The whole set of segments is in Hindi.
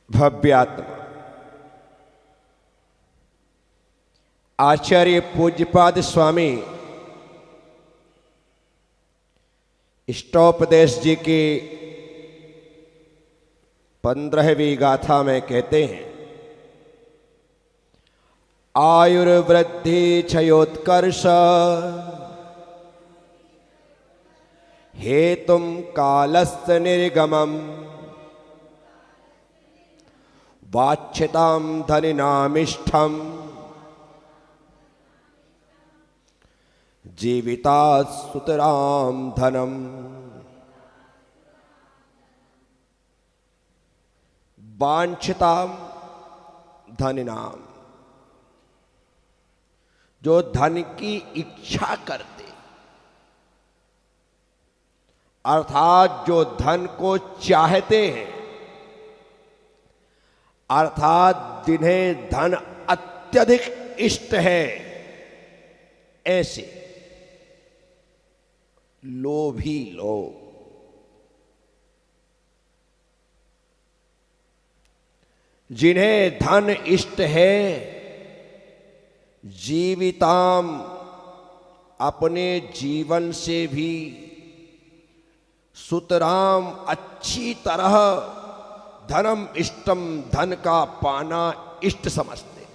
भव्यात्मा आचार्य पूज्यपाद स्वामी इष्टोपदेश जी की 15वीं गाथा में कहते हैं, आयुर्वृद्धि क्षयोत्कर्ष हेतुम कालस्य निर्गमम् वाच्यतां धनिनामिष्ठम् जीवितात् सुतरां धनम। वांछितां धनिनाम, जो धन की इच्छा करते, अर्थात जो धन को चाहते हैं, अर्थात जिन्हें धन अत्यधिक इष्ट है, ऐसे लोभी लोग जिन्हें धन इष्ट है, जीविताम अपने जीवन से भी, सुतराम अच्छी तरह, धनम इष्टम धन का पाना इष्ट समझते,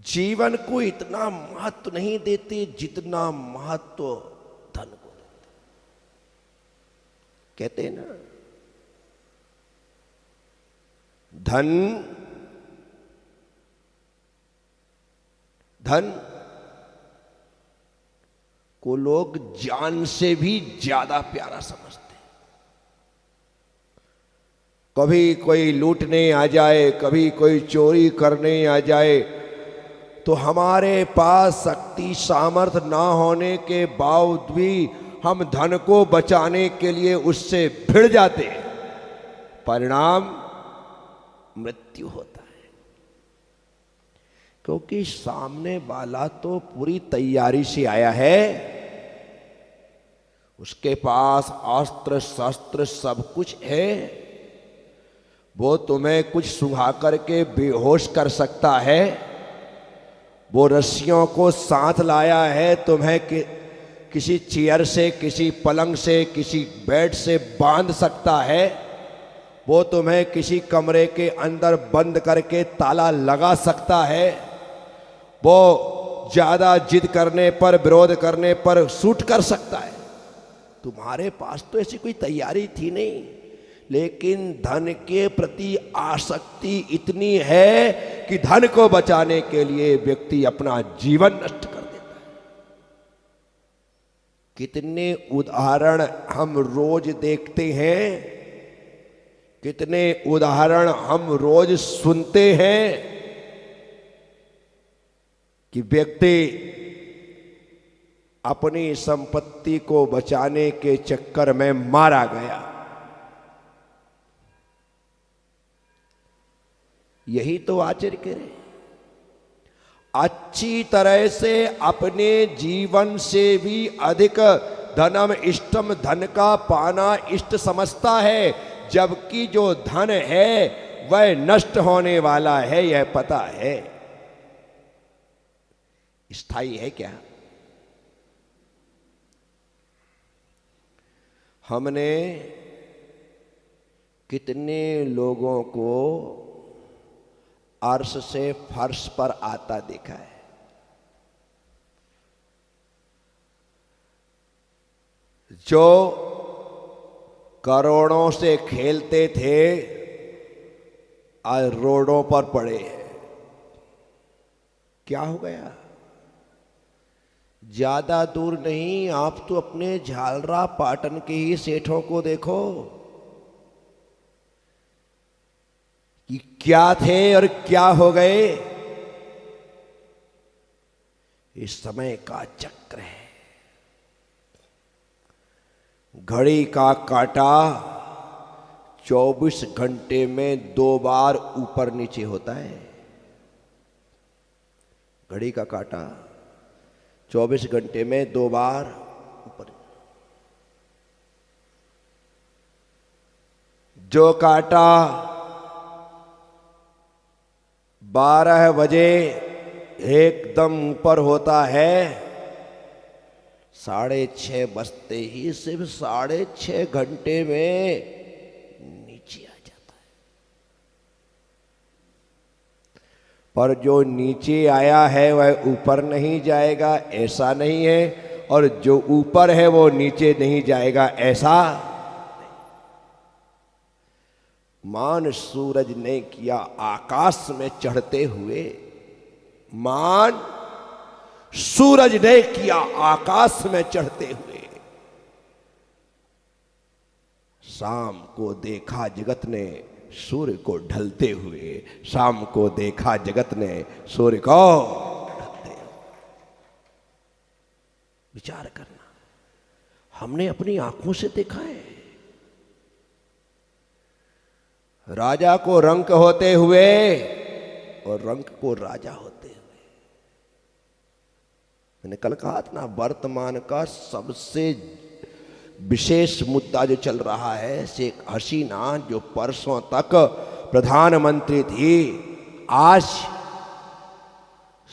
जीवन को इतना महत्व नहीं देते जितना महत्व धन को देते। कहते हैं ना, धन को लोग जान से भी ज्यादा प्यारा समझते। कभी कोई लूटने आ जाए, कभी कोई चोरी करने आ जाए, तो हमारे पास शक्ति सामर्थ्य ना होने के बावजूद भी हम धन को बचाने के लिए उससे भिड़ जाते हैं, परिणाम मृत्यु होता है। क्योंकि सामने वाला तो पूरी तैयारी से आया है, उसके पास अस्त्र शस्त्र सब कुछ है, वो तुम्हें कुछ सुंघा करके बेहोश कर सकता है, वो रस्सियों को साथ लाया है, तुम्हें किसी चेयर से, किसी पलंग से, किसी बेड से बांध सकता है, वो तुम्हें किसी कमरे के अंदर बंद करके ताला लगा सकता है, वो ज्यादा जिद करने पर, विरोध करने पर शूट कर सकता है। तुम्हारे पास तो ऐसी कोई तैयारी थी नहीं, लेकिन धन के प्रति आसक्ति इतनी है कि धन को बचाने के लिए व्यक्ति अपना जीवन नष्ट कर देता है। कितने उदाहरण हम रोज देखते हैं, कितने उदाहरण हम रोज सुनते हैं कि व्यक्ति अपनी संपत्ति को बचाने के चक्कर में मारा गया। यही तो आचार्य कह रहे, अच्छी तरह से अपने जीवन से भी अधिक धनम इष्टम, धन का पाना इष्ट समझता है, जबकि जो धन है वह नष्ट होने वाला है, यह पता है। स्थायी है क्या? हमने कितने लोगों को अर्श से फर्श पर आता देखा है। जो करोड़ों से खेलते थे, आज रोडों पर पड़े हैं। क्या हो गया? ज्यादा दूर नहीं, आप तो अपने झालरा पाटन के ही सेठों को देखो कि क्या थे और क्या हो गए। इस समय का चक्र है, घड़ी का काटा 24 घंटे में 2 बार ऊपर नीचे होता है। घड़ी का काटा 24 घंटे में 2 बार ऊपर। जो कांटा 12 बजे एकदम ऊपर होता है, 6:30 बजते ही सिर्फ 6.5 घंटे में नीचे आ जाता है। पर जो नीचे आया है वह ऊपर नहीं जाएगा, ऐसा नहीं है। और जो ऊपर है वो नीचे नहीं जाएगा, ऐसा। मान सूरज ने किया आकाश में चढ़ते हुए, मान सूरज ने किया आकाश में चढ़ते हुए। शाम को देखा जगत ने सूर्य को ढलते हुए, शाम को देखा जगत ने सूर्य को ढलते हुए। विचार करना, हमने अपनी आंखों से देखा है राजा को रंक होते हुए और रंक को राजा होते हुए। मैंने कल कहा था ना, वर्तमान का सबसे विशेष मुद्दा जो चल रहा है, शेख हसीना जो परसों तक प्रधानमंत्री थी, आज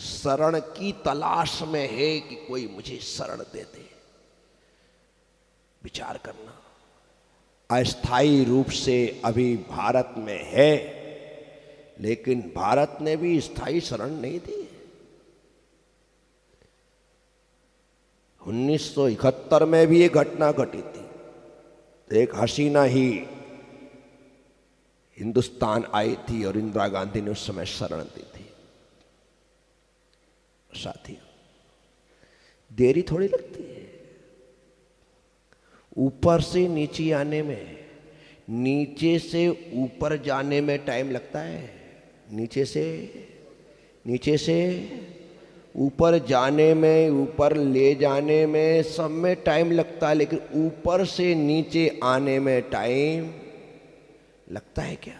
शरण की तलाश में है कि कोई मुझे शरण दे दे। विचार करना, अस्थायी रूप से अभी भारत में है, लेकिन भारत ने भी स्थायी शरण नहीं दी। 1971 में भी ये घटना घटी थी, तो एक हसीना ही हिंदुस्तान आई थी और इंदिरा गांधी ने उस समय शरण दी थी। साथियों, देरी थोड़ी लगती है ऊपर से नीचे आने में, नीचे से ऊपर जाने में टाइम लगता है, नीचे से ऊपर जाने में, ऊपर ले जाने में, सब में टाइम लगता है, लेकिन ऊपर से नीचे आने में टाइम लगता है क्या?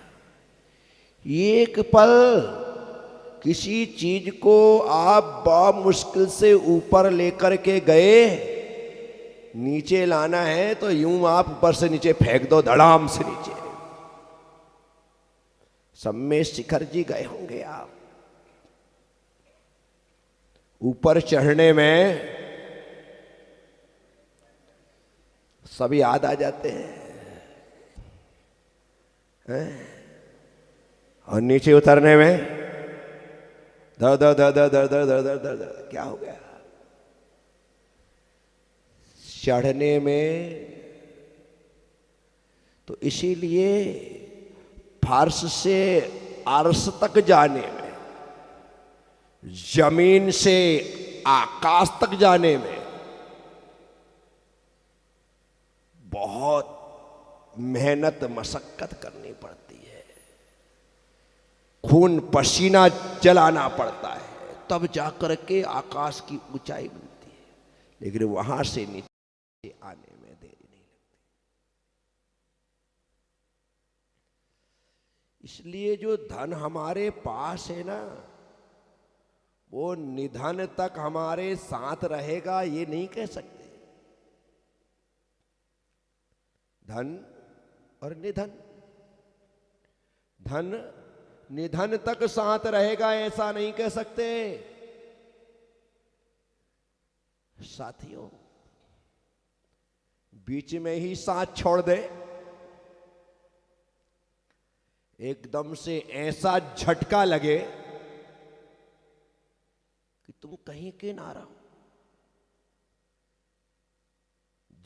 एक पल किसी चीज को आप बहुत मुश्किल से ऊपर लेकर के गए, नीचे लाना है तो यूं आप ऊपर से नीचे फेंक दो, धड़ाम से नीचे। सब में शिखर जी गए होंगे आप, ऊपर चढ़ने में सब याद आ जाते हैं, और नीचे उतरने में दर दर दर दर दर दर दर दर दर क्या हो गया? चढ़ने में तो इसीलिए फर्श से अर्श तक जाने में, जमीन से आकाश तक जाने में बहुत मेहनत मशक्कत करनी पड़ती है, खून पसीना जलाना पड़ता है, तब जाकर के आकाश की ऊंचाई मिलती है। लेकिन वहां से नीचे आने में देरी नहीं लगती। इसलिए जो धन हमारे पास है ना, वो निधन तक हमारे साथ रहेगा ये नहीं कह सकते। धन और निधन, धन निधन तक साथ रहेगा ऐसा नहीं कह सकते। साथियों, बीच में ही साथ छोड़ दे, एकदम से ऐसा झटका लगे कि तुम कहीं के ना रहो।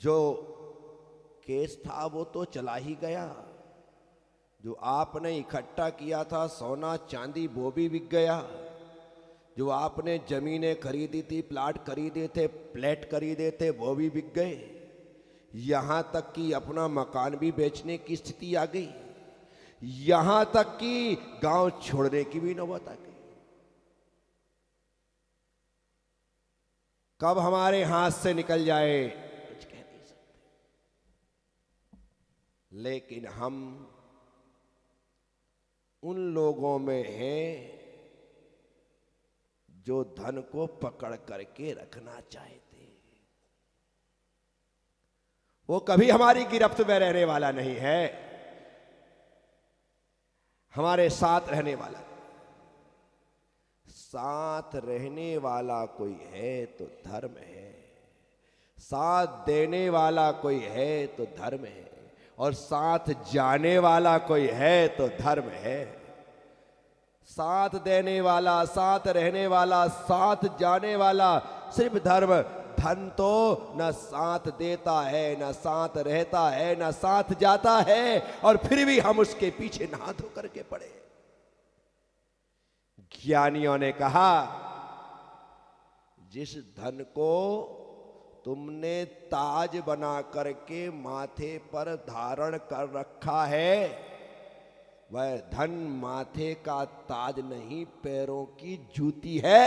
जो केस था वो तो चला ही गया, जो आपने इकट्ठा किया था सोना चांदी वो भी बिक गया, जो आपने जमीनें खरीदी थी, प्लाट खरीदे थे, फ्लैट खरीदे थे, वो भी बिक गए। यहां तक कि अपना मकान भी बेचने की स्थिति आ गई, यहां तक कि गांव छोड़ने की भी नौबत आ गई। कब हमारे हाथ से निकल जाए कुछ कह नहीं सकते, लेकिन हम उन लोगों में हैं जो धन को पकड़ करके रखना चाहते। वो कभी हमारी गिरफ्त में रहने वाला नहीं है। हमारे साथ रहने वाला, साथ रहने वाला कोई है तो धर्म है, साथ देने वाला कोई है तो धर्म है, और साथ जाने वाला कोई है तो धर्म है। साथ देने वाला, साथ रहने वाला, साथ जाने वाला सिर्फ धर्म। धन तो न साथ देता है, न साथ रहता है, न साथ जाता है, और फिर भी हम उसके पीछे नहा धो करके पड़े। ज्ञानियों ने कहा, जिस धन को तुमने ताज बना करके माथे पर धारण कर रखा है, वह धन माथे का ताज नहीं, पैरों की जूती है।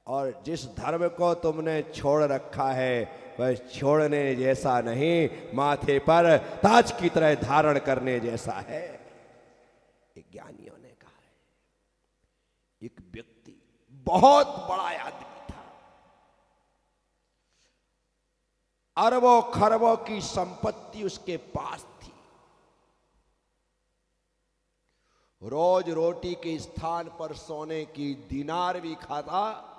और जिस धर्म को तुमने छोड़ रखा है, वह छोड़ने जैसा नहीं, माथे पर ताज की तरह धारण करने जैसा है। एक ज्ञानियों ने कहा है। एक व्यक्ति, बहुत बड़ा आदमी था, अरबों खरबों की संपत्ति उसके पास थी। रोज रोटी के स्थान पर सोने की दिनार भी खाता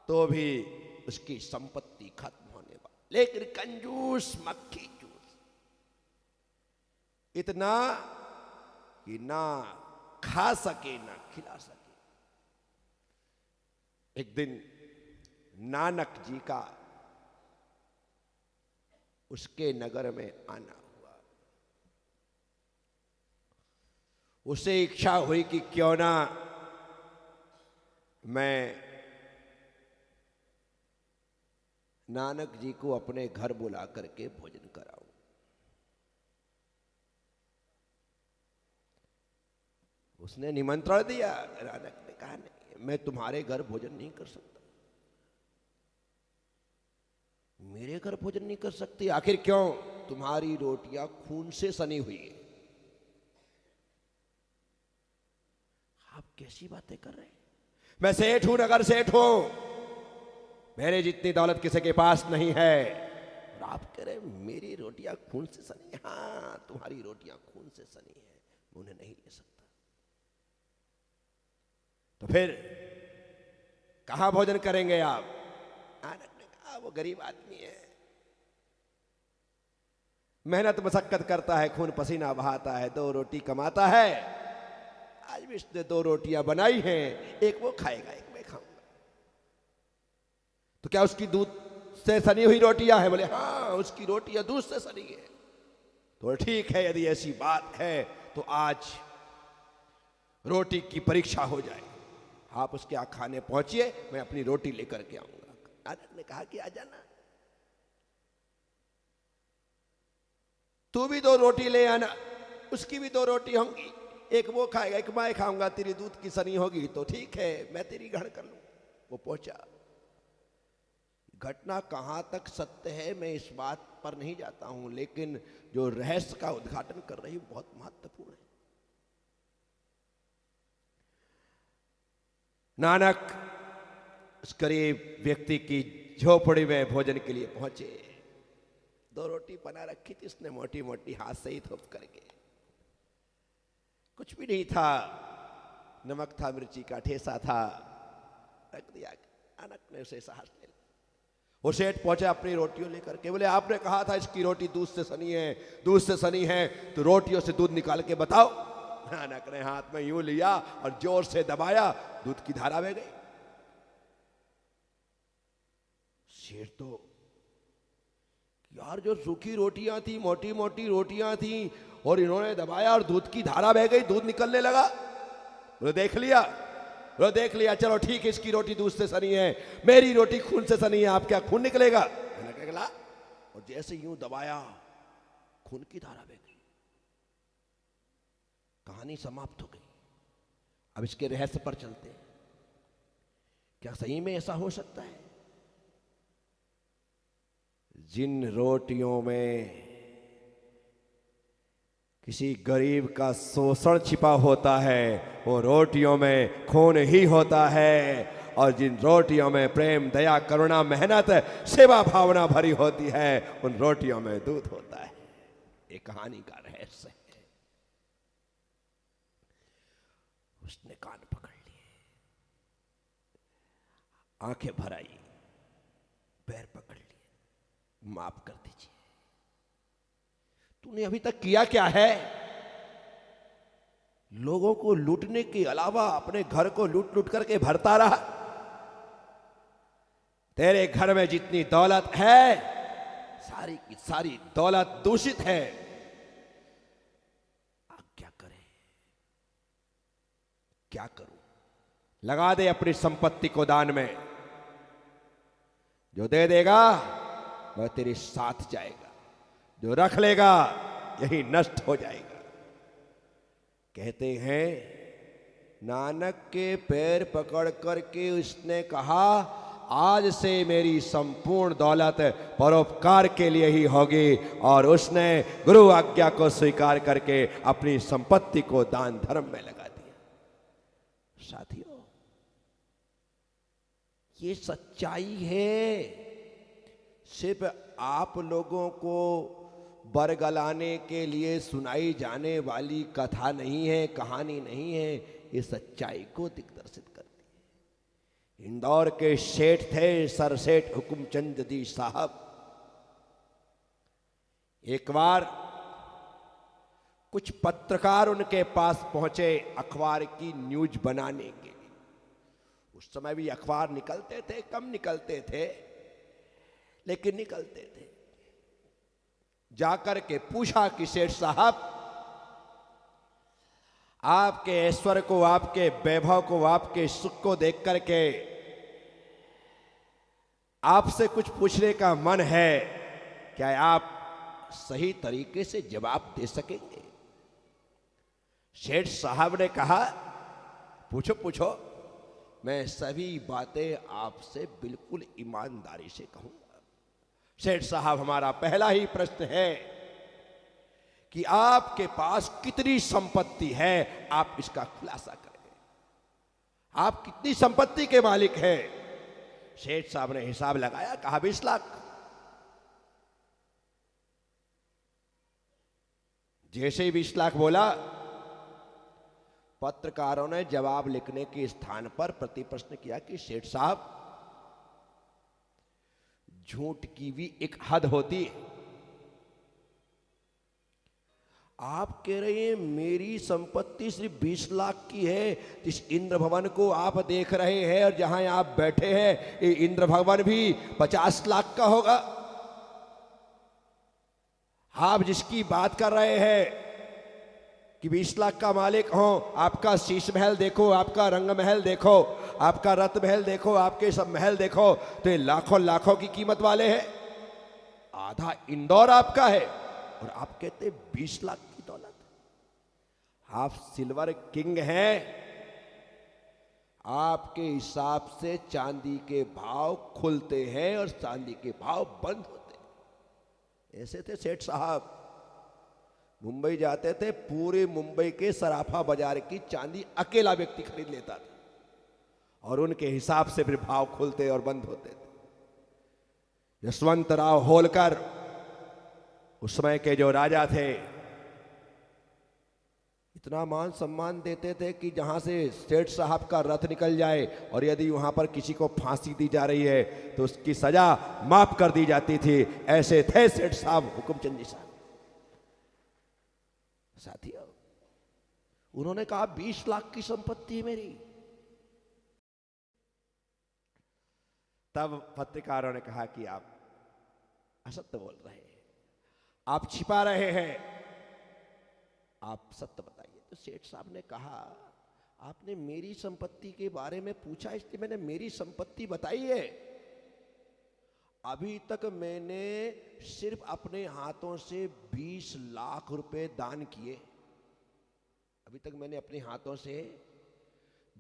तो भी उसकी संपत्ति खत्म होने वाली। लेकिन कंजूस मक्खी जूस, इतना कि ना खा सके ना खिला सके। एक दिन नानक जी का उसके नगर में आना हुआ। उसे इच्छा हुई कि क्यों ना मैं नानक जी को अपने घर बुला करके भोजन कराऊं। उसने निमंत्रण दिया। नानक ने कहा, नहीं, मैं तुम्हारे घर भोजन नहीं कर सकता। मेरे घर भोजन नहीं कर सकती? आखिर क्यों? तुम्हारी रोटियां खून से सनी हुई है। आप कैसी बातें कर रहे हैं? मैं सेठ हूं, नगर सेठ हूं, मेरे जितनी दौलत किसी के पास नहीं है, और आप कह रहे मेरी रोटियां खून से सनी है। हाँ, तुम्हारी रोटियां खून से सनी है, मैं उन्हें नहीं ले सकता। तो फिर कहां भोजन करेंगे आप? नानक ने कहा, वो गरीब आदमी है, मेहनत मशक्कत करता है, खून पसीना बहाता है, 2 रोटी कमाता है। आज भी उसने 2 रोटियां बनाई हैं, एक वो खाएगा, एक मैं खाऊंगा। तो क्या उसकी दूध से सनी हुई रोटियां हैं? बोले हाँ, उसकी रोटियां दूध से सनी है। तो ठीक है, यदि ऐसी बात है तो आज रोटी की परीक्षा हो जाए। आप उसके यहाँ खाने पहुंचिए, मैं अपनी रोटी लेकर के आऊंगा। नानक ने कहा कि आ जाना, तू भी 2 रोटी ले आना, उसकी भी 2 रोटी होंगी, एक वो खाएगा, एक मैं खाऊंगा। तेरी दूध की सनी होगी तो ठीक है, मैं तेरी ग्रहण कर लूं। वो पहुंचा। घटना कहां तक सत्य है मैं इस बात पर नहीं जाता हूं, लेकिन जो रहस्य का उद्घाटन कर रही बहुत महत्वपूर्ण है। नानक उस गरीब व्यक्ति की झोपड़ी में भोजन के लिए पहुंचे। 2 रोटी बना रखी थी उसने, मोटी मोटी, हाथ से ही थोप करके। कुछ भी नहीं था, नमक था, मिर्ची का ठेसा था, रख दिया। नानक ने उसे साहस ले लिया। वो सेठ पहुंचे अपनी रोटियों लेकर के। बोले आपने कहा था इसकी रोटी दूध से सनी है, दूध से सनी है, तो रोटियों से दूध निकाल के बताओ। नानक ने हाथ में यूं लिया और जोर से दबाया, दूध की धारा बह गई। सेठ तो, यार जो सूखी रोटियां थी, मोटी मोटी रोटियां थी, और इन्होंने दबाया और दूध की धारा बह गई, दूध निकलने लगा। बोले देख लिया? बोले देख लिया, चलो ठीक है, इसकी रोटी दूध से सनी है, मेरी रोटी खून से सनी है, आप क्या खून निकलेगा? निकला, और जैसे यूं दबाया, खून की धारा बह गई। कहानी समाप्त हो गई। अब इसके रहस्य पर चलते हैं। क्या सही में ऐसा हो सकता है? जिन रोटियों में किसी गरीब का शोषण छिपा होता है, वो रोटियों में खून ही होता है, और जिन रोटियों में प्रेम, दया, करुणा, मेहनत, सेवा भावना भरी होती है, उन रोटियों में दूध होता है। ये कहानी का रहस्य है। उसने कान पकड़ लिए, आंखें भर आई, पैर पकड़ लिए, माफ कर दीजिए, तूने अभी तक किया क्या है? लोगों को लूटने के अलावा अपने घर को लूट लूट करके भरता रहा। तेरे घर में जितनी दौलत है सारी की सारी दौलत दूषित है। अब क्या करें? क्या करूं? लगा दे अपनी संपत्ति को दान में, जो दे देगा वह तेरे साथ जाएगा, जो रख लेगा यही नष्ट हो जाएगा। कहते हैं नानक के पैर पकड़ करके उसने कहा, आज से मेरी संपूर्ण दौलत परोपकार के लिए ही होगी। और उसने गुरु आज्ञा को स्वीकार करके अपनी संपत्ति को दान धर्म में लगा दिया। साथियों, ये सच्चाई है। सिर्फ आप लोगों को बरगलाने के लिए सुनाई जाने वाली कथा नहीं है, कहानी नहीं है, ये सच्चाई को दिग्दर्शित करती है। इंदौर के सेठ थे सर सेठ हुकुमचंद जी साहब। एक बार कुछ पत्रकार उनके पास पहुंचे अखबार की न्यूज बनाने के लिए। उस समय भी अखबार निकलते थे, कम निकलते थे, लेकिन निकलते थे। जाकर के पूछा कि सेठ साहब, आपके ऐश्वर्य को, आपके वैभव को, आपके सुख को देख करके आपसे कुछ पूछने का मन है, क्या आप सही तरीके से जवाब दे सकेंगे? सेठ साहब ने कहा, पूछो पूछो, मैं सभी बातें आपसे बिल्कुल ईमानदारी से कहूंगा। सेठ साहब, हमारा पहला ही प्रश्न है कि आपके पास कितनी संपत्ति है, आप इसका खुलासा करें। आप कितनी संपत्ति के मालिक हैं? सेठ साहब ने हिसाब लगाया, कहा 20 लाख। जैसे ही 20 लाख बोला, पत्रकारों ने जवाब लिखने के स्थान पर प्रति प्रश्न किया कि सेठ साहब, झूठ की भी एक हद होती है। आप कह रहे हैं मेरी संपत्ति सिर्फ 20 लाख की है। जिस इंद्र भवन को आप देख रहे हैं और जहां आप बैठे हैं, ये इंद्र भवन भी 50 लाख का होगा। आप जिसकी बात कर रहे हैं कि 20 लाख का मालिक हो, आपका शीश महल देखो, आपका रंग महल देखो, आपका रत्न महल देखो, आपके सब महल देखो, तो ये लाखों लाखों की कीमत वाले हैं। आधा इंदौर आपका है और आप कहते 20 लाख की दौलत। आप सिल्वर किंग हैं। आपके हिसाब से चांदी के भाव खुलते हैं और चांदी के भाव बंद होते हैं। ऐसे थे सेठ साहब। मुंबई जाते थे, पूरे मुंबई के सराफा बाजार की चांदी अकेला व्यक्ति खरीद लेता था और उनके हिसाब से फिर भाव खुलते और बंद होते थे। यशवंतराव होलकर उस समय के जो राजा थे, इतना मान सम्मान देते थे कि जहां से सेठ साहब का रथ निकल जाए और यदि वहां पर किसी को फांसी दी जा रही है तो उसकी सजा माफ कर दी जाती थी। ऐसे थे सेठ साहब हुकुमचंद जी साहब। साथियों, उन्होंने कहा 20 लाख की संपत्ति है मेरी। तब पत्रकारों ने कहा कि आप असत्य बोल रहे हैं, आप छिपा रहे हैं, आप सत्य बताइए। तो सेठ साहब ने कहा, आपने मेरी संपत्ति के बारे में पूछा इसलिए मैंने मेरी संपत्ति बताई है। अभी तक मैंने सिर्फ अपने हाथों से 20 लाख रुपए दान किए। अभी तक मैंने अपने हाथों से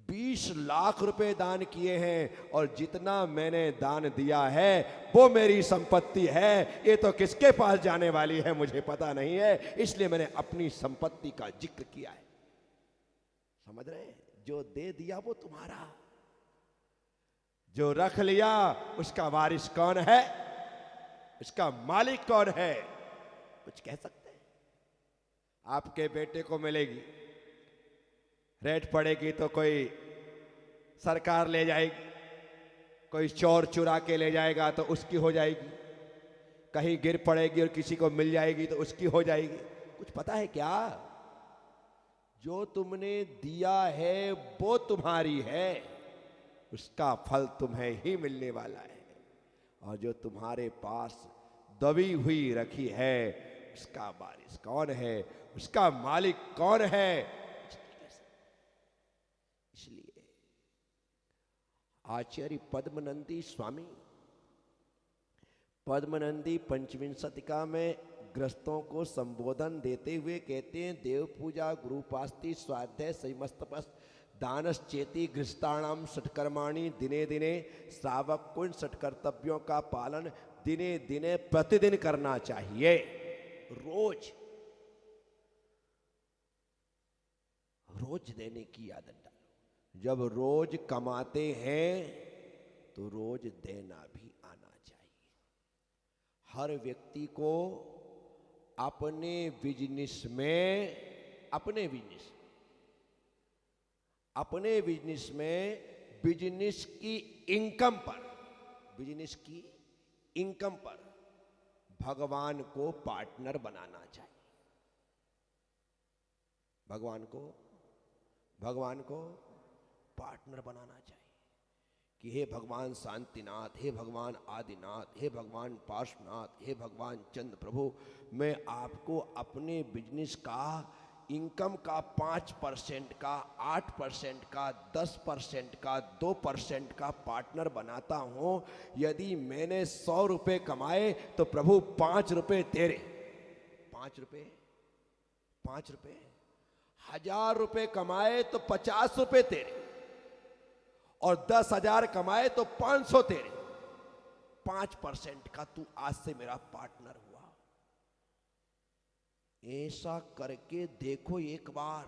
20 लाख रुपए दान किए हैं और जितना मैंने दान दिया है वो मेरी संपत्ति है। ये तो किसके पास जाने वाली है मुझे पता नहीं है, इसलिए मैंने अपनी संपत्ति का जिक्र किया है। समझ रहे हैं? जो दे दिया वो तुम्हारा, जो रख लिया उसका वारिस कौन है, उसका मालिक कौन है, कुछ कह सकते हैं? आपके बेटे को मिलेगी, रेड पड़ेगी तो कोई सरकार ले जाएगी, कोई चोर चुरा के ले जाएगा तो उसकी हो जाएगी, कहीं गिर पड़ेगी और किसी को मिल जाएगी तो उसकी हो जाएगी। कुछ पता है क्या? जो तुमने दिया है वो तुम्हारी है, उसका फल तुम्हें ही मिलने वाला है। और जो तुम्हारे पास दबी हुई रखी है उसका वारिस कौन है, उसका मालिक कौन है? इसलिए आचार्य पद्मनंदी स्वामी पद्मनंदी पंचविंशतिका में ग्रस्तों को संबोधन देते हुए कहते हैं, देव पूजा, गुरुपास्ति, स्वाध्याय, संयमस्तपस्, दानश्चेति गृहस्थाणाम षट्कर्माणि दिने दिने, श्रावक को इन षट्कर्तव्यों का पालन दिने दिने प्रतिदिन करना चाहिए। रोज रोज देने की आदत डालो। जब रोज कमाते हैं तो रोज देना भी आना चाहिए। हर व्यक्ति को अपने बिजनेस में बिजनेस की इनकम पर भगवान को पार्टनर बनाना चाहिए। भगवान को पार्टनर बनाना चाहिए कि हे भगवान शांतिनाथ, हे भगवान आदिनाथ, हे भगवान पार्श्वनाथ, हे भगवान चंद्र प्रभु, मैं आपको अपने बिजनेस का इनकम का 5% का, 8% का, 10% का, 2% का पार्टनर बनाता हूं। यदि मैंने 100 रुपये कमाए तो प्रभु 5 रुपये तेरे, 5 रुपये 1000 रुपये कमाए तो 50 रुपये तेरे, और 10,000 कमाए तो 500 तेरे। 5% का तू आज से मेरा पार्टनर हुआ। ऐसा करके देखो एक बार,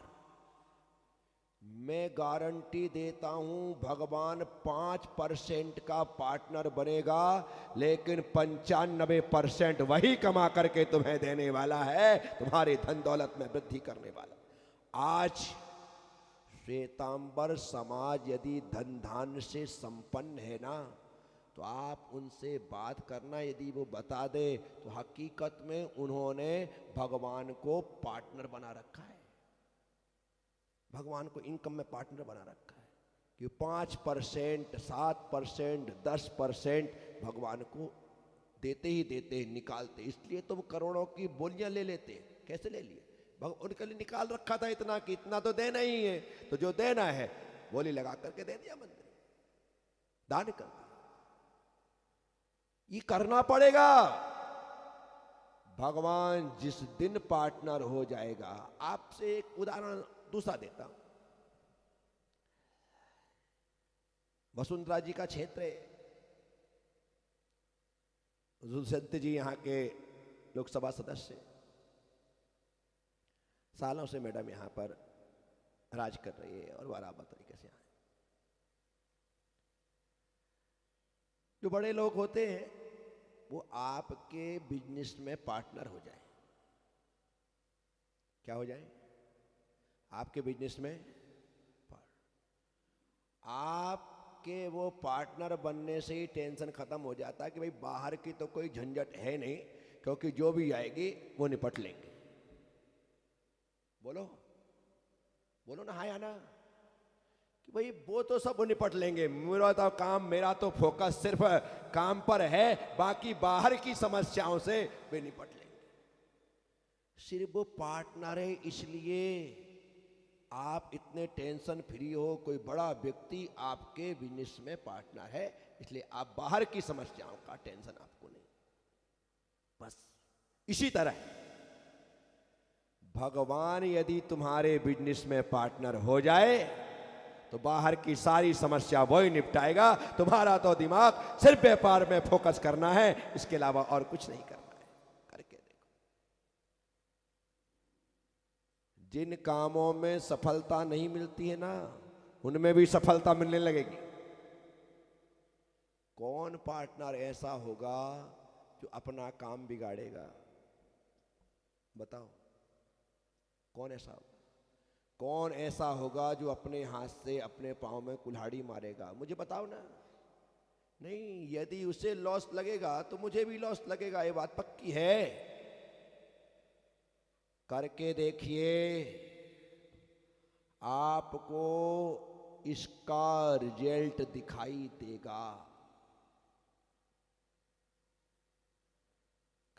मैं गारंटी देता हूं भगवान 5% का पार्टनर बनेगा, लेकिन 95% वही कमा करके तुम्हें देने वाला है, तुम्हारे धन दौलत में वृद्धि करने वाला। आज श्वेतांबर समाज यदि धन धान्य से संपन्न है ना, तो आप उनसे बात करना, यदि वो बता दे तो हकीकत में उन्होंने भगवान को पार्टनर बना रखा है। भगवान को इनकम में पार्टनर बना रखा है कि 5%, 7%, 10% भगवान को देते ही देते निकालते। इसलिए तो वो करोड़ों की बोलियां ले लेते। कैसे ले लिए? उनके लिए निकाल रखा था इतना कि इतना तो देना ही है, तो जो देना है बोली लगा करके दे दिया, मंदिर दान कर दिया। ये करना पड़ेगा। भगवान जिस दिन पार्टनर हो जाएगा, आपसे एक उदाहरण दूसरा देता हूं। वसुंधरा जी का क्षेत्र है, दुष्यंत जी यहां के लोकसभा सदस्य, सालों से मैडम यहां पर राज कर रही है और बराबर तरीके से आए। जो बड़े लोग होते हैं वो आपके बिजनेस में पार्टनर हो जाए। क्या हो जाए? आपके बिजनेस में आपके वो पार्टनर बनने से ही टेंशन खत्म हो जाता है कि भाई बाहर की तो कोई झंझट है नहीं, क्योंकि जो भी आएगी वो निपट लेंगे। बोलो ना, हाँ या ना, कि भाई वो तो सब निपट लेंगे, मेरा तो फोकस सिर्फ काम पर है, बाकी बाहर की समस्याओं से वे निपट लेंगे। सिर्फ वो पार्टनर है, इसलिए आप इतने टेंशन फ्री हो। कोई बड़ा व्यक्ति आपके बिजनेस में पार्टनर है, इसलिए आप बाहर की समस्याओं का टेंशन आपको नहीं। बस इसी तरह भगवान यदि तुम्हारे बिजनेस में पार्टनर हो जाए तो बाहर की सारी समस्या वही निपटाएगा। तुम्हारा तो दिमाग सिर्फ व्यापार में फोकस करना है, इसके अलावा और कुछ नहीं करना है। करके देखो। जिन कामों में सफलता नहीं मिलती है ना, उनमें भी सफलता मिलने लगेगी। कौन पार्टनर ऐसा होगा जो अपना काम बिगाड़ेगा? बताओ, कौन ऐसा होगा? कौन ऐसा होगा जो अपने हाथ से अपने पांव में कुल्हाड़ी मारेगा? मुझे बताओ ना। नहीं, यदि उसे लॉस लगेगा तो मुझे भी लॉस लगेगा, ये बात पक्की है। करके देखिए, आपको इसका रिजल्ट दिखाई देगा।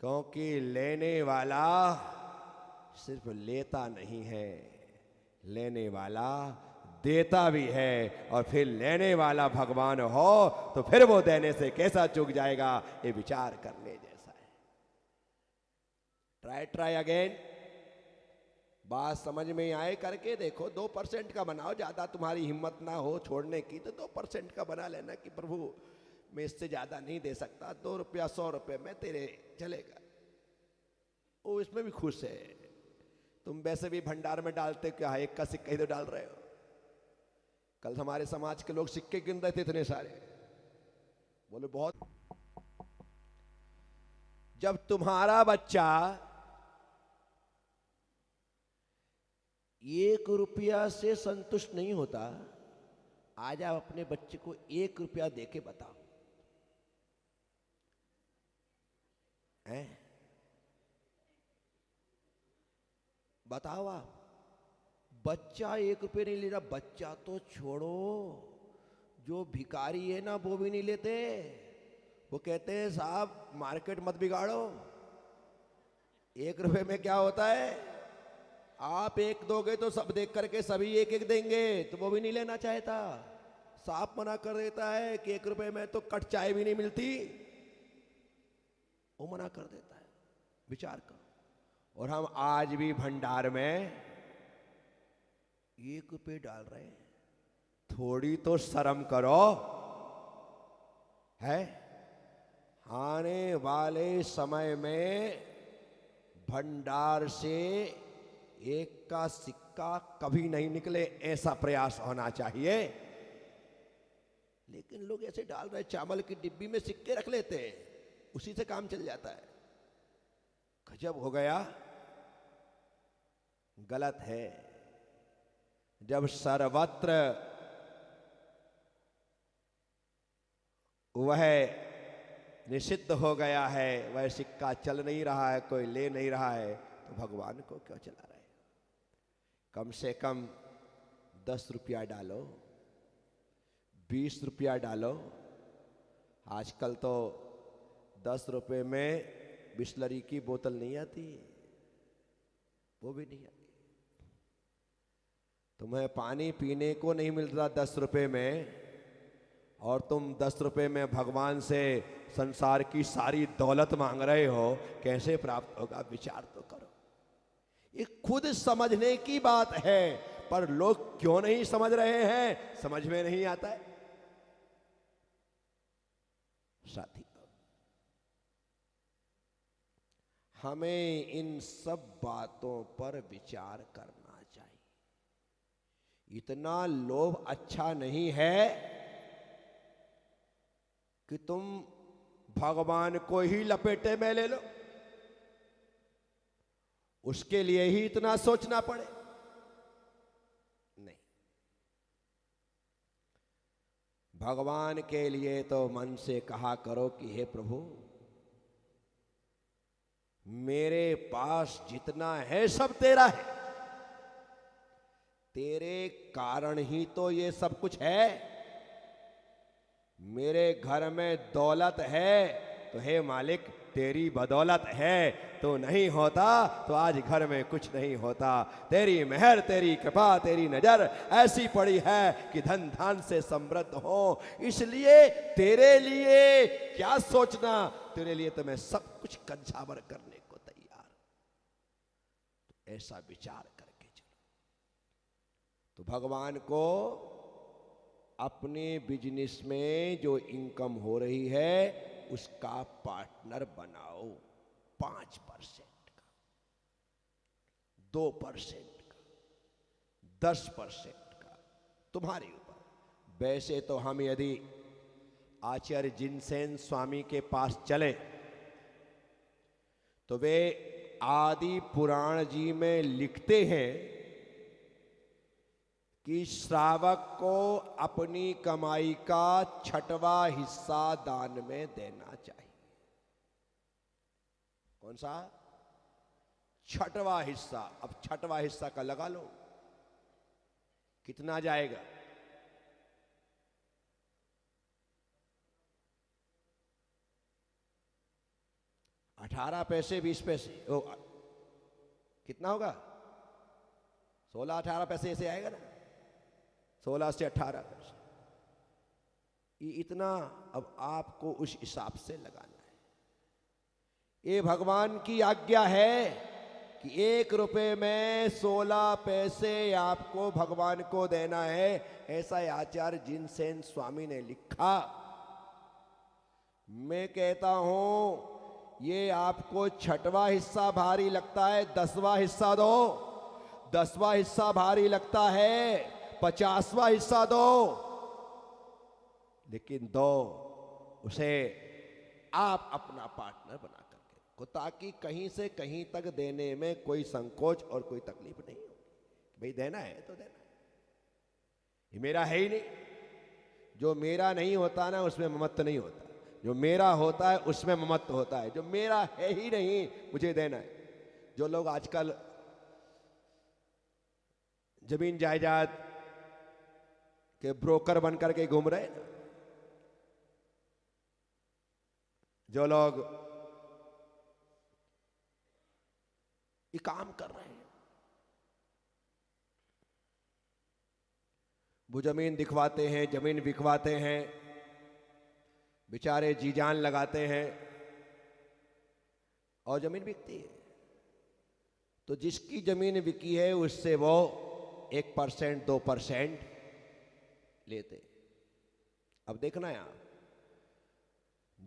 क्योंकि लेने वाला सिर्फ लेता नहीं है, लेने वाला देता भी है। और फिर लेने वाला भगवान हो तो फिर वो देने से कैसा चूक जाएगा, ये विचार करने जैसा है। Try again. बात समझ में आए? करके देखो। 2% का बनाओ, ज्यादा तुम्हारी हिम्मत ना हो छोड़ने की तो 2% का बना लेना कि प्रभु मैं इससे ज्यादा नहीं दे सकता, 2 रुपया 100 रुपये में तेरे चलेगा। वो इसमें भी खुश है। तुम वैसे भी भंडार में डालते क्या, एक का सिक्का ही तो डाल रहे हो। कल हमारे समाज के लोग सिक्के गिन रहे थे इतने सारे, बोले बहुत। जब तुम्हारा बच्चा 1 रुपया से संतुष्ट नहीं होता, आज आप अपने बच्चे को 1 रुपया देके बताओ, हैं? बताओ आप। बच्चा 1 रुपये नहीं ले रहा। बच्चा तो छोड़ो, जो भिखारी है ना वो भी नहीं लेते। वो कहते हैं साहब मार्केट मत बिगाड़ो। 1 रुपये में क्या होता है, आप 1 दोगे तो सब देख करके सभी 1-1 देंगे, तो वो भी नहीं लेना चाहता। साफ मना कर देता है कि 1 रुपये में तो कट चाय भी नहीं मिलती, वो मना कर देता है। विचार करो। और हम आज भी भंडार में 1 रुपये डाल रहे हैं। थोड़ी तो शर्म करो, है? आने वाले समय में भंडार से 1 का सिक्का कभी नहीं निकले, ऐसा प्रयास होना चाहिए। लेकिन लोग ऐसे डाल रहे, चावल की डिब्बी में सिक्के रख लेते हैं, उसी से काम चल जाता है। गजब हो गया। गलत है। जब सर्वत्र वह निषिद्ध हो गया है, वह सिक्का चल नहीं रहा है, कोई ले नहीं रहा है, तो भगवान को क्यों चला रहे? कम से कम 10 रुपया डालो, 20 रुपया डालो। आजकल तो 10 रुपये में बिस्लरी की बोतल नहीं आती, वो भी नहीं आती। तुम्हें पानी पीने को नहीं मिल रहा 10 रुपये में, और तुम 10 रुपये में भगवान से संसार की सारी दौलत मांग रहे हो, कैसे प्राप्त होगा? विचार तो करो। ये खुद समझने की बात है, पर लोग क्यों नहीं समझ रहे हैं, समझ में नहीं आता है। साथी, हमें इन सब बातों पर विचार करना चाहिए। इतना लोभ अच्छा नहीं है कि तुम भगवान को ही लपेटे में ले लो, उसके लिए ही इतना सोचना पड़े। नहीं, भगवान के लिए तो मन से कहा करो कि हे प्रभु, मेरे पास जितना है सब तेरा है, तेरे कारण ही तो ये सब कुछ है। मेरे घर में दौलत है तो हे मालिक तेरी बदौलत है, तो नहीं होता तो आज घर में कुछ नहीं होता। तेरी मेहर, तेरी कृपा, तेरी नजर ऐसी पड़ी है कि धन धान से समृद्ध हो। इसलिए तेरे लिए क्या सोचना, तेरे लिए तो मैं सब कुछ कंझावर करने को तैयार। तो ऐसा विचार करके चलो। तो भगवान को अपने बिजनेस में जो इनकम हो रही है उसका पार्टनर बनाओ। 5% का, 2% का, 10% का, तुम्हारे ऊपर। वैसे तो हम यदि आचार्य जिनसेन स्वामी के पास चले तो वे आदि पुराण जी में लिखते हैं कि श्रावक को अपनी कमाई का 6वां हिस्सा दान में देना चाहिए। कौन सा? 6वां हिस्सा। अब 6वां हिस्सा का लगा लो कितना जाएगा। 18 पैसे 20 पैसे कितना होगा? 16-18 पैसे ऐसे आएगा ना, 16 से 18 पैसे। ये इतना अब आपको उस हिसाब से लगाना है। ये भगवान की आज्ञा है कि 1 रुपए में 16 पैसे आपको भगवान को देना है। ऐसा आचार्य जिनसेन स्वामी ने लिखा। मैं कहता हूं ये आपको 6वां हिस्सा भारी लगता है, 10वां हिस्सा दो। 10वां हिस्सा भारी लगता है, 50वां हिस्सा दो, लेकिन दो उसे आप अपना पार्टनर बना करके को, ताकि कहीं से कहीं तक देने में कोई संकोच और कोई तकलीफ नहीं हो। भाई देना है तो देना है, ये मेरा है ही नहीं। जो मेरा नहीं होता ना उसमें ममत्व नहीं होता, जो मेरा होता है उसमें ममत्व होता है। जो मेरा है ही नहीं मुझे देना है। जो लोग आजकल जमीन जायदाद के ब्रोकर बन करके घूम रहे हैं, जो लोग ये काम कर रहे हैं, वो जमीन दिखवाते हैं, जमीन बिकवाते हैं, बेचारे जी जान लगाते हैं और जमीन बिकती है। तो जिसकी जमीन बिकी है उससे वो 1% 2% लेते। अब देखना है आप,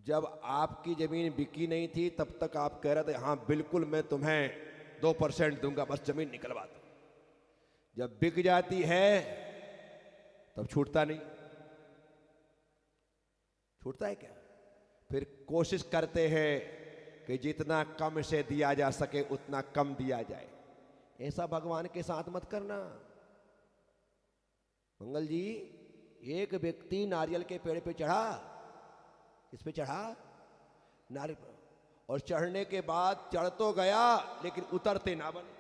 जब आपकी जमीन बिकी नहीं थी तब तक आप कह रहे थे हाँ बिल्कुल मैं तुम्हें 2% दूंगा, बस जमीन निकलवा दो। जब बिक जाती है तब छूटता नहीं। छूटता है क्या? फिर कोशिश करते हैं कि जितना कम से दिया जा सके उतना कम दिया जाए। ऐसा भगवान के साथ मत करना। मंगल जी, एक व्यक्ति नारियल के पेड़ पे चढ़ा, किस पे चढ़ा? नारियल पर। और चढ़ने के बाद चढ़ तो गया लेकिन उतरते ना बने।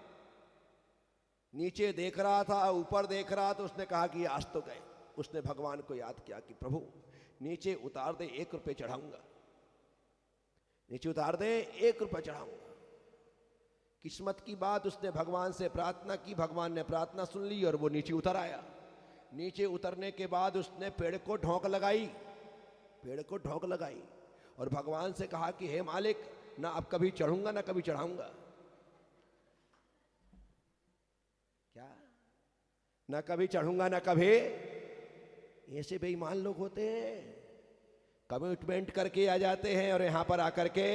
नीचे देख रहा था, ऊपर देख रहा, तो उसने कहा कि आज तो गए। उसने भगवान को याद किया कि प्रभु नीचे उतार दे, 1 रुपये चढ़ाऊंगा। नीचे उतार दे, 1 रुपये चढ़ाऊंगा। किस्मत की बात, उसने भगवान से प्रार्थना की, भगवान ने प्रार्थना सुन ली और वो नीचे उतर आया। नीचे उतरने के बाद उसने पेड़ को ढोंक लगाई, पेड़ को ढोंक लगाई और भगवान से कहा कि हे मालिक, ना अब कभी चढ़ूंगा ना कभी चढ़ाऊंगा। क्या? ना कभी चढ़ूंगा ना कभी। ऐसे बेईमान लोग होते हैं, कमिटमेंट करके आ जाते हैं और यहां पर आकर के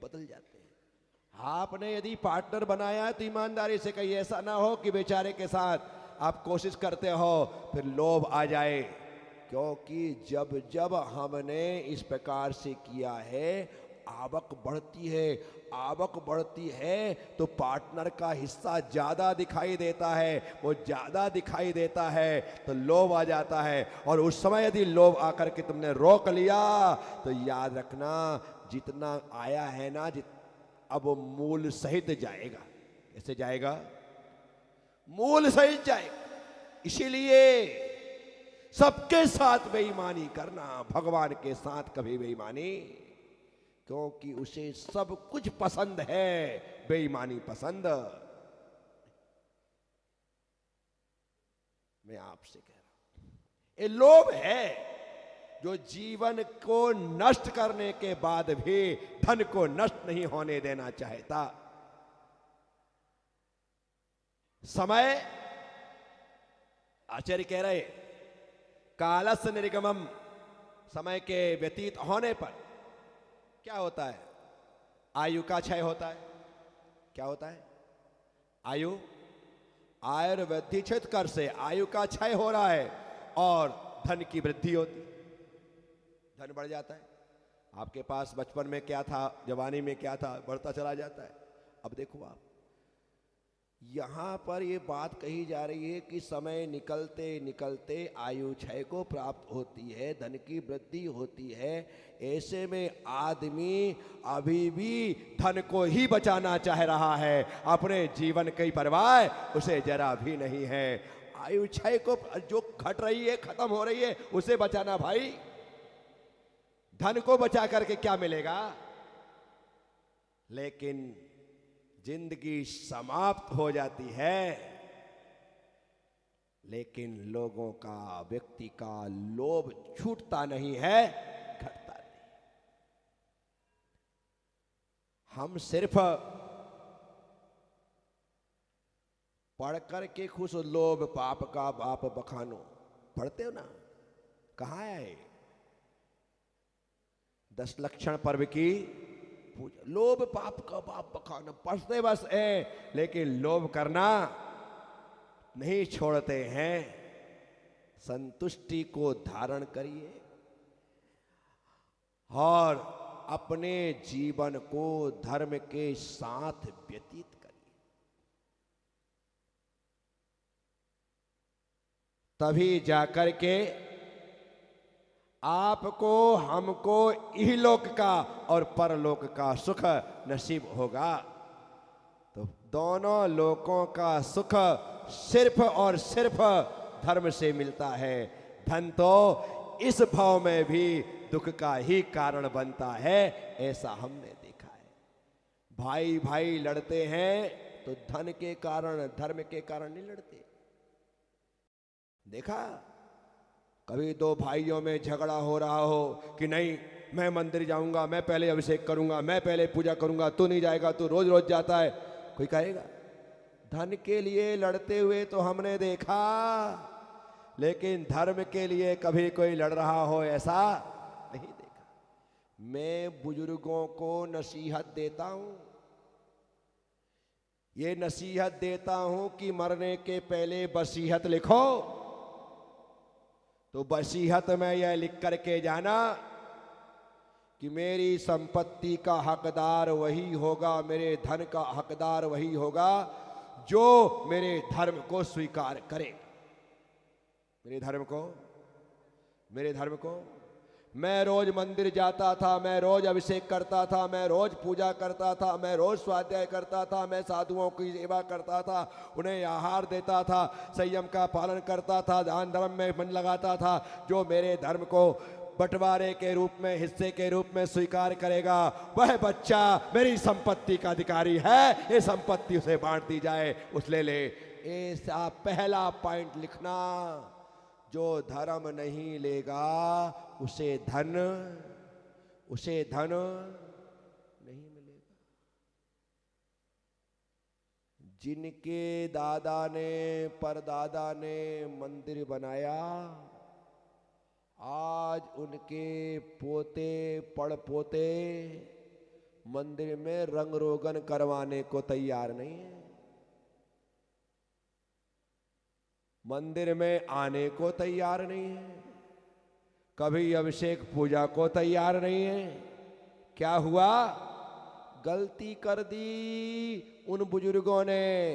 बदल जाते हैं। आपने यदि पार्टनर बनाया है तो ईमानदारी से कहीं ऐसा ना हो कि बेचारे के साथ आप कोशिश करते हो फिर लोभ आ जाए। क्योंकि जब जब हमने इस प्रकार से किया है, आवक बढ़ती है, आवक बढ़ती है तो पार्टनर का हिस्सा ज्यादा दिखाई देता है। वो ज्यादा दिखाई देता है तो लोभ आ जाता है, और उस समय यदि लोभ आकर के तुमने रोक लिया तो याद रखना जितना आया है ना, अब वो मूल सहित जाएगा। कैसे जाएगा? मूल सहित जाएगा। इसीलिए सबके साथ बेईमानी करना, भगवान के साथ कभी बेईमानी, क्योंकि उसे सब कुछ पसंद है, बेईमानी पसंद। मैं आपसे कह रहा हूं, ये लोभ है जो जीवन को नष्ट करने के बाद भी धन को नष्ट नहीं होने देना चाहता। समय, आचार्य कह रहे, कालस्य निर्गमम, समय के व्यतीत होने पर क्या होता है? आयु का क्षय होता है। क्या होता है? आयु, आयुर्वृद्धि छित कर से आयु का क्षय हो रहा है और धन की वृद्धि होती, धन बढ़ जाता है। आपके पास बचपन में क्या था, जवानी में क्या था, बढ़ता चला जाता है। अब देखो आप, यहां पर ये बात कही जा रही है कि समय निकलते निकलते आयु क्षय को प्राप्त होती है, धन की वृद्धि होती है। ऐसे में आदमी अभी भी धन को ही बचाना चाह रहा है, अपने जीवन की परवाह उसे जरा भी नहीं है। आयु क्षय को जो घट रही है, खत्म हो रही है, उसे बचाना भाई। धन को बचा करके क्या मिलेगा? लेकिन जिंदगी समाप्त हो जाती है, लेकिन लोगों का, व्यक्ति का लोभ छूटता नहीं है, घटता नहीं। हम सिर्फ पढ़ कर के खुश, लोभ पाप का बाप बखानो, पढ़ते हो ना? कहाँ है 10 लक्षण पर्व की पूजा? लोभ पाप का बाप बखाना, पढ़ते बस है, लेकिन लोभ करना नहीं छोड़ते हैं। संतुष्टि को धारण करिए और अपने जीवन को धर्म के साथ व्यतीत करिए, तभी जाकर के आपको, हमको इहलोक का और परलोक का सुख नसीब होगा। तो दोनों लोकों का सुख सिर्फ और सिर्फ धर्म से मिलता है। धन तो इस भाव में भी दुख का ही कारण बनता है, ऐसा हमने देखा है। भाई भाई लड़ते हैं तो धन के कारण, धर्म के कारण नहीं लड़ते। देखा कभी दो भाइयों में झगड़ा हो रहा हो कि नहीं मैं मंदिर जाऊंगा, मैं पहले अभिषेक करूंगा, मैं पहले पूजा करूंगा, तू नहीं जाएगा, तू रोज रोज जाता है, कोई कहेगा? धन के लिए लड़ते हुए तो हमने देखा, लेकिन धर्म के लिए कभी कोई लड़ रहा हो ऐसा नहीं देखा। मैं बुजुर्गों को नसीहत देता हूं, ये नसीहत देता हूं कि मरने के पहले वसीयत लिखो। तो वसीयत में यह लिख करके जाना कि मेरी संपत्ति का हकदार वही होगा, मेरे धन का हकदार वही होगा जो मेरे धर्म को स्वीकार करे। मेरे धर्म को मैं रोज मंदिर जाता था, मैं रोज अभिषेक करता था, मैं रोज पूजा करता था, मैं रोज स्वाध्याय करता था, मैं साधुओं की सेवा करता था, उन्हें आहार देता था, संयम का पालन करता था, दान धर्म में मन लगाता था। जो मेरे धर्म को बंटवारे के रूप में, हिस्से के रूप में स्वीकार करेगा, वह बच्चा मेरी संपत्ति का अधिकारी है, ये संपत्ति उसे बांट दी जाए, उस ले ले। ऐसा पहला पॉइंट लिखना। जो धर्म नहीं लेगा उसे धन नहीं मिलेगा। जिनके दादा ने, परदादा ने मंदिर बनाया, आज उनके पोते पड़पोते मंदिर में रंग रोगन करवाने को तैयार नहीं है, मंदिर में आने को तैयार नहीं है, कभी अभिषेक पूजा को तैयार नहीं है। क्या हुआ? गलती कर दी उन बुजुर्गों ने।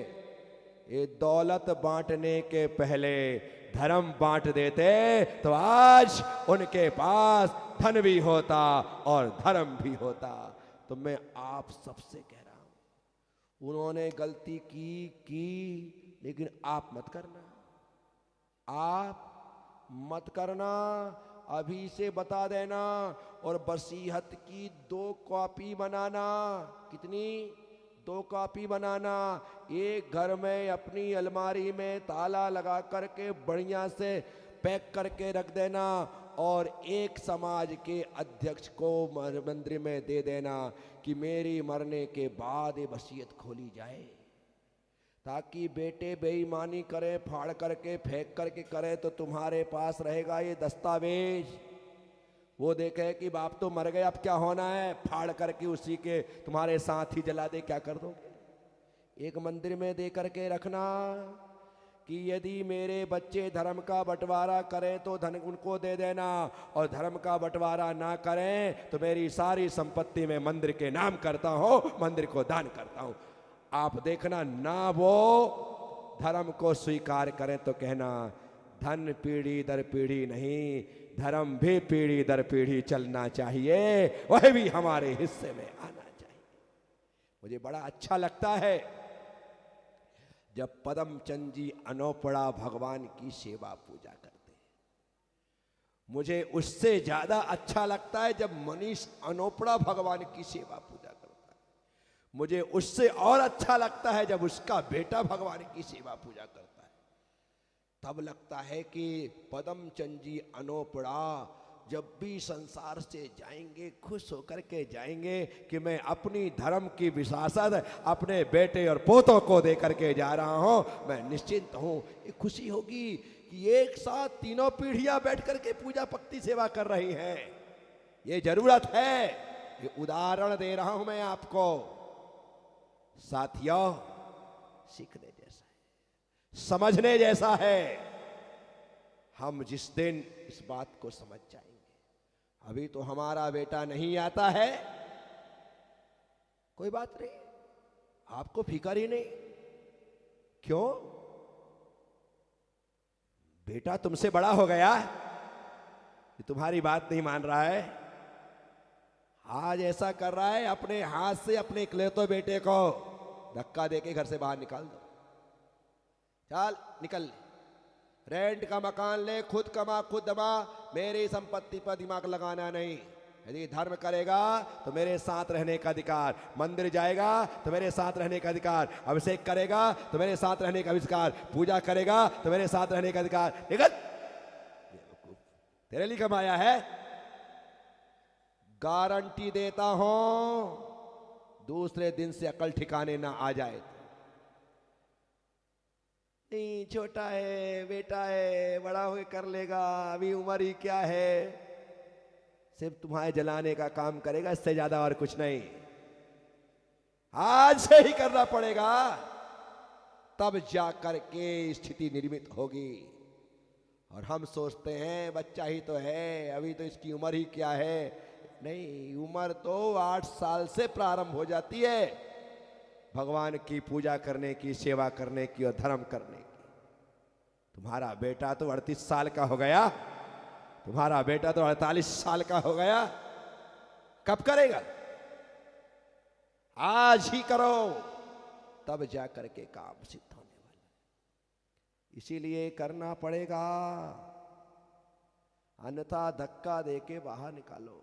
ये दौलत बांटने के पहले धर्म बांट देते तो आज उनके पास धन भी होता और धर्म भी होता। तो मैं आप सबसे कह रहा हूं, उन्होंने गलती की, लेकिन आप मत करना, आप मत करना, अभी से बता देना। और वसीयत की 2 कॉपी बनाना। कितनी? 2 कॉपी बनाना। एक घर में अपनी अलमारी में ताला लगा करके बढ़िया से पैक करके रख देना, और एक समाज के अध्यक्ष को मंदिर में दे देना कि मेरी मरने के बाद ये वसीयत खोली जाए, ताकि बेटे बेईमानी करें, फाड़ करके फेंक करके करें तो तुम्हारे पास रहेगा ये दस्तावेज। वो देखे कि बाप तो मर गए, अब क्या होना है, फाड़ करके उसी के तुम्हारे साथ ही जला दे, क्या कर दोगे? एक मंदिर में दे करके रखना कि यदि मेरे बच्चे धर्म का बंटवारा करें तो धन उनको दे देना, और धर्म का बंटवारा ना करें तो मेरी सारी संपत्ति में मंदिर के नाम करता हूं, मंदिर को दान करता हूं। आप देखना ना वो धर्म को स्वीकार करें तो कहना धन पीढ़ी दर पीढ़ी नहीं, धर्म भी पीढ़ी दर पीढ़ी चलना चाहिए, वह भी हमारे हिस्से में आना चाहिए। मुझे बड़ा अच्छा लगता है जब पदमचंद जी अनोपड़ा भगवान की सेवा पूजा करते हैं। मुझे उससे ज्यादा अच्छा लगता है जब मनीष अनोपड़ा भगवान की सेवा पूजा करता है। मुझे उससे और अच्छा लगता है जब उसका बेटा भगवान की सेवा पूजा करता है। तब लगता है कि पदमचंद जी अनोपड़ा जब भी संसार से जाएंगे खुश होकर के जाएंगे कि मैं अपनी धर्म की विरासत अपने बेटे और पोतों को दे करके जा रहा हूं, मैं निश्चिंत हूं। ये खुशी होगी कि एक साथ तीनों पीढ़ियां बैठ करके पूजा पक्ति सेवा कर रही हैं। ये जरूरत है। ये उदाहरण दे रहा हूं मैं आपको। साथियों, सीखने जैसा है, समझने जैसा है। हम जिस दिन इस बात को समझ जाएंगे, अभी तो हमारा बेटा नहीं आता है, कोई बात नहीं, आपको फिक्र ही नहीं। क्यों? बेटा तुमसे बड़ा हो गया, ये तुम्हारी बात नहीं मान रहा है, आज ऐसा कर रहा है अपने हाथ से अपने इकलौते बेटे को धक्का देके घर से बाहर निकाल दो। चल निकल, रेंट का मकान ले, खुद कमा खुद दमा, मेरी संपत्ति पर दिमाग लगाना नहीं। यदि धर्म करेगा तो मेरे साथ रहने का अधिकार, मंदिर जाएगा तो मेरे साथ रहने का अधिकार, अभिषेक करेगा तो मेरे साथ रहने का अधिकार, पूजा करेगा तो मेरे साथ रहने का अधिकार। निकल, तेरे लिए कमाया है, गारंटी देता हूं दूसरे दिन से अकल ठिकाने ना आ जाए। नहीं, छोटा है, बेटा है, बड़ा होकर कर लेगा, अभी उम्र ही क्या है, सिर्फ तुम्हारे जलाने का काम करेगा, इससे ज्यादा और कुछ नहीं। आज से ही करना पड़ेगा, तब जाकर के स्थिति निर्मित होगी। और हम सोचते हैं बच्चा ही तो है, अभी तो इसकी उम्र ही क्या है। नहीं, उम्र तो 8 साल से प्रारंभ हो जाती है भगवान की पूजा करने की, सेवा करने की और धर्म करने की। तुम्हारा बेटा तो 38 साल का हो गया, तुम्हारा बेटा तो 48 साल का हो गया, कब करेगा? आज ही करो, तब जा करके काम सिद्ध होने वाला। इसीलिए करना पड़ेगा, अन्यथा धक्का देके बाहर निकालो।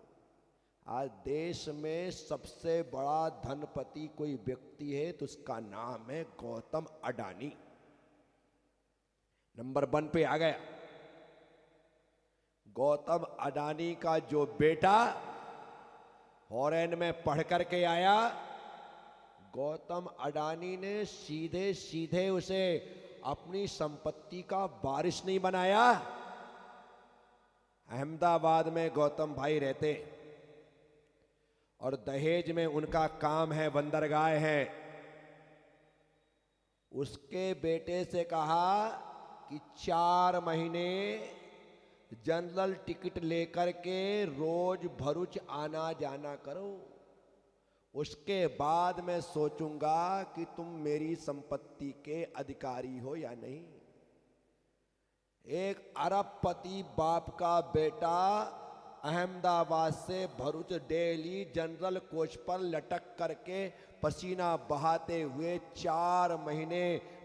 आज देश में सबसे बड़ा धनपति कोई व्यक्ति है तो उसका नाम है गौतम अडानी। नंबर 1 पे आ गया। गौतम अडानी का जो बेटा फॉरेन में पढ़ करके आया, गौतम अडानी ने सीधे सीधे उसे अपनी संपत्ति का वारिस नहीं बनाया। अहमदाबाद में गौतम भाई रहते और दहेज में उनका काम है, बंदरगाह है। उसके बेटे से कहा कि 4 महीने जनरल टिकट लेकर के रोज भरूच आना जाना करो, उसके बाद मैं सोचूंगा कि तुम मेरी संपत्ति के अधिकारी हो या नहीं। एक अरबपति बाप का बेटा अहमदाबाद से भरूच डेली जनरल कोच पर लटक करके पसीना बहाते हुए 4 महीने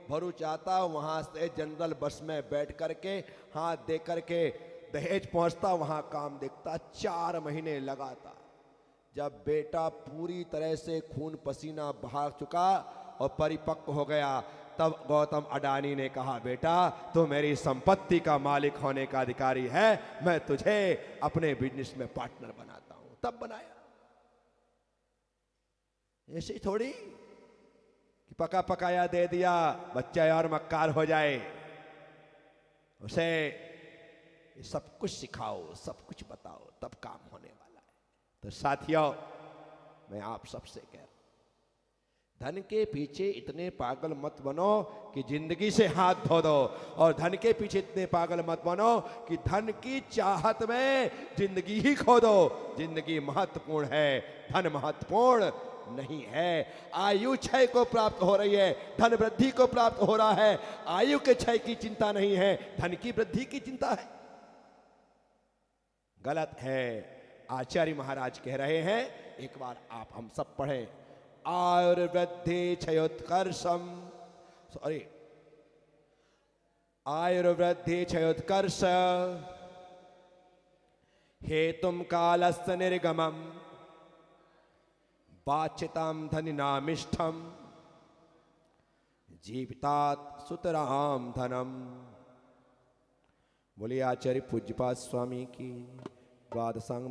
भरूच आता, वहां से जनरल बस में बैठ करके हाथ दे करके दहेज पहुंचता, वहां काम देखता, 4 महीने लगाता। जब बेटा पूरी तरह से खून पसीना बहा चुका और परिपक्व हो गया, तब गौतम अडानी ने कहा, बेटा तू मेरी संपत्ति का मालिक होने का अधिकारी है, मैं तुझे अपने बिजनेस में पार्टनर बनाता हूं। तब बनाया। ऐसे ही थोड़ी कि पका पकाया दे दिया बच्चा और मक्कार हो जाए। उसे सब कुछ सिखाओ, सब कुछ बताओ, तब काम होने वाला है। तो साथियों, मैं आप सबसे कह रहा हूं, धन के पीछे इतने पागल मत बनो कि जिंदगी से हाथ धो दो, और धन के पीछे इतने पागल मत बनो कि धन की चाहत में जिंदगी ही खो दो। जिंदगी महत्वपूर्ण है, धन महत्वपूर्ण नहीं है। आयु क्षय को प्राप्त हो रही है, धन वृद्धि को प्राप्त हो रहा है। आयु के क्षय की चिंता नहीं है, धन की वृद्धि की चिंता है। गलत है। आचार्य महाराज कह रहे हैं, एक बार आप हम सब पढ़ें, आयुर्वृद्धि क्षयोत्कर्षम, सॉरी, आयुर्वृद्धि क्षयोत्कर्ष हेतुम कालस्य निर्गमम वाच्यताम धनिनामिष्ठम जीवितात सुतराम धनम। बोलिए आचार्य पूज्यपाद स्वामी की द्वादशांग